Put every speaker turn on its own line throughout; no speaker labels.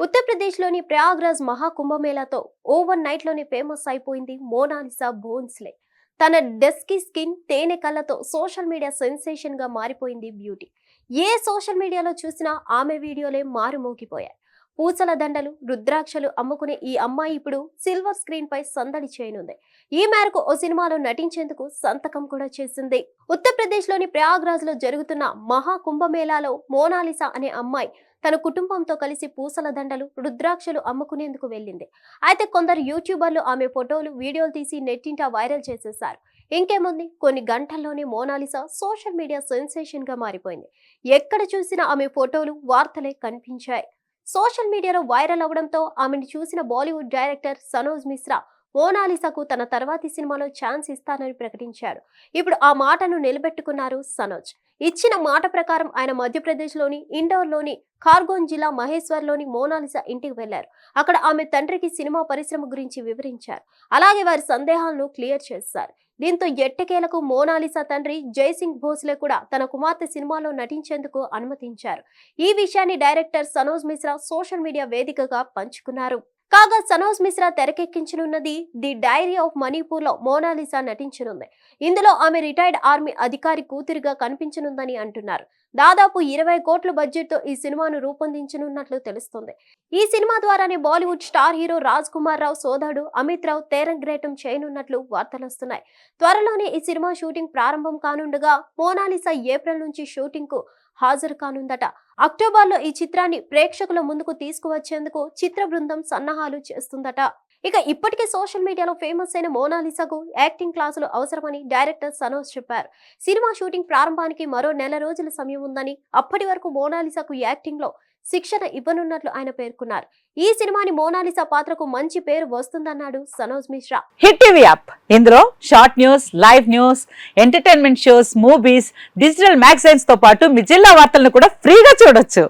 ఉత్తరప్రదేశ్లోని Prayagraj మహాకుంభమేళాతో over నైట్లోనే famous అయిపోయింది Mona Lisa Bhosle. తన డస్కీ స్కిన్, తేనె కళ్ళతో సోషల్ మీడియా సెన్సేషన్ గా మారిపోయింది బ్యూటీ. ఏ సోషల్ మీడియాలో చూసినా ఆమె వీడియోలే మారుమోగిపోయాయి. పూసల దండలు, రుద్రాక్షలు అమ్ముకునే ఈ అమ్మాయి ఇప్పుడు సిల్వర్ స్క్రీన్ పై సందడి చేయనుంది. ఈ మేరకు ఓ సినిమాలో నటించేందుకు సంతకం కూడా చేసింది. ఉత్తరప్రదేశ్ లోని ప్రయాగ్రాజ్ లో జరుగుతున్న మహాకుంభమేళాలో మోనాలిసా అనే అమ్మాయి తన కుటుంబంతో కలిసి పూసల దండలు, రుద్రాక్షలు అమ్ముకునేందుకు వెళ్ళింది. అయితే కొందరు యూట్యూబర్లు ఆమె ఫోటోలు, వీడియోలు తీసి నెట్టింట వైరల్ చేసేశారు. ఇంకేముంది, కొన్ని గంటల్లోనే మోనాలిసా సోషల్ మీడియా సెన్సేషన్ గా మారిపోయింది. ఎక్కడ చూసినా ఆమె ఫోటోలు, వార్తలే కనిపించాయి. సోషల్ మీడియాలో వైరల్ అవడంతో ఆమెను చూసిన బాలీవుడ్ డైరెక్టర్ సనోజ్ మిశ్రా మోనాలిసాకు తన తర్వాతి సినిమాలో ఛాన్స్ ఇస్తానని ప్రకటించాడు. ఇప్పుడు ఆ మాటను నిలబెట్టుకున్నారు సనోజ్. ఇచ్చిన మాట ప్రకారం ఆయన మధ్యప్రదేశ్లోని ఇండోర్లోని ఖార్గోన్ జిల్లా మహేశ్వర్లోని మోనాలిసా ఇంటికి వెళ్లారు. అక్కడ ఆమె తండ్రికి సినిమా పరిశ్రమ గురించి వివరించారు. అలాగే వారి సందేహాలను క్లియర్ చేశారు. దీంతో ఎట్టకేలకు మోనాలిసా తండ్రి జైసింగ్ భోస్లే కూడా తన కుమార్తె సినిమాలో నటించేందుకు అనుమతించారు. ఈ విషయాన్ని director Sanoj Mishra social media వేదికగా పంచుకున్నారు. కాగా సనోజ్ మిశ్రా తెరకెక్కించనున్నది ది డైరీ ఆఫ్ మణిపూర్ లో మోనాలిసా నటించనుంది. ఇందులో ఆమె రిటైర్డ్ ఆర్మీ అధికారి కూతురిగా కనిపించనుందని అంటున్నారు. దాదాపు 20 కోట్ల బడ్జెట్ తో ఈ సినిమాను రూపొందించనున్నట్లు తెలుస్తుంది. ఈ సినిమా ద్వారానే బాలీవుడ్ స్టార్ హీరో రాజ్ కుమార్ రావు సోదరుడు అమిత్ రావు తెరంగేట్రం చేయనున్నట్లు వార్తలొస్తున్నాయి. త్వరలోనే ఈ సినిమా షూటింగ్ ప్రారంభం కానుండగా మోనాలిసా ఏప్రిల్ నుంచి షూటింగ్ కు హాజరు కానుందట. అక్టోబర్లో ఈ చిత్రాన్ని ప్రేక్షకుల ముందుకు తీసుకువచ్చేందుకు చిత్ర బృందం సన్నాహాలు చేస్తుందట. ఇక ఇప్పటికే సోషల్ మీడియాలో ఫేమస్ అయిన మోనాలిసాకు యాక్టింగ్ క్లాసులు అవసరమని డైరెక్టర్ సనోజ్ చెప్పారు. సినిమా షూటింగ్ ప్రారంభానికి మరో నెల రోజుల సమయం ఉందని, అప్పటి వరకు మోనాలిసాకు యాక్టింగ్ లో శిక్షణ ఇవ్వనున్నట్లు ఆయన పేర్కొన్నారు. ఈ సినిమాని మోనాలిసా పాత్రకు మంచి పేరు వస్తుందన్నాడు Sanoj Mishra.
Hit TV app, ఇందులో short news, live news, entertainment shows, movies, digital magazines తో పాటు మీ జిల్లా వార్తలను కూడా ఫ్రీగా చూడొచ్చు.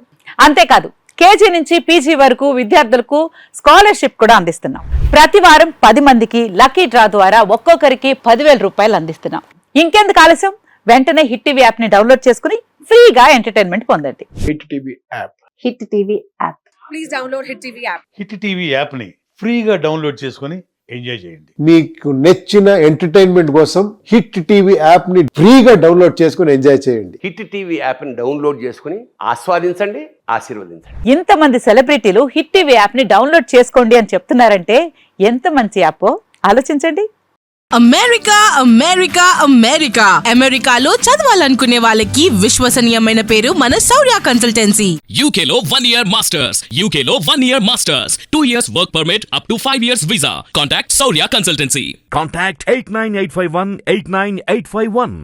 అంతేకాదు, కేజీ నుంచి పీజీ వరకు విద్యార్థులకు స్కాలర్షిప్ కూడా అందిస్తున్నాం. ప్రతి వారం 10 మందికి లక్కీ డ్రా ద్వారా ఒక్కొక్కరికి 10,000 రూపాయలు అందిస్తున్నాం. ఇంకెందుకు ఆలస్యం, వెంటనే హిట్ టీవీ యాప్ ని డౌన్లోడ్ చేసుకుని ఫ్రీగా ఎంటర్టైన్మెంట్ పొందండి.
Hit TV app.
Hit TV app.
Please download hit TV app.
Hit TV app ని ఫ్రీగా డౌన్లోడ్ చేసుకుని ఎంజాయ్ చేయండి.
మీకు నచ్చిన ఎంటర్టైన్మెంట్ కోసం హిట్ టీవీ యాప్ ని ఫ్రీగా డౌన్లోడ్ చేసుకుని ఎంజాయ్ చేయండి.
హిట్ టీవీ యాప్ ని డౌన్లోడ్ చేసుకుని ఆస్వాదించండి, ఆశీర్వదించండి.
ఇంతమంది సెలబ్రిటీలు హిట్ టీవీ యాప్ ని డౌన్లోడ్ చేసుకోండి అని చెప్తున్నారంటే ఎంత మంచి యాప్ ఆలోచించండి.
అమెరికా అమెరికా అమెరికా అమెరికాలో చదవాలనుకునే వాళ్ళకి విశ్వసనీయమైన పేరు మన శౌర్య కన్సల్టెన్సీ.
UK లో 1 year masters. UK లో 1 year masters. 2 years work permit up to 5 years visa. Contact Saurya Consultancy.
Contact 89851 89851.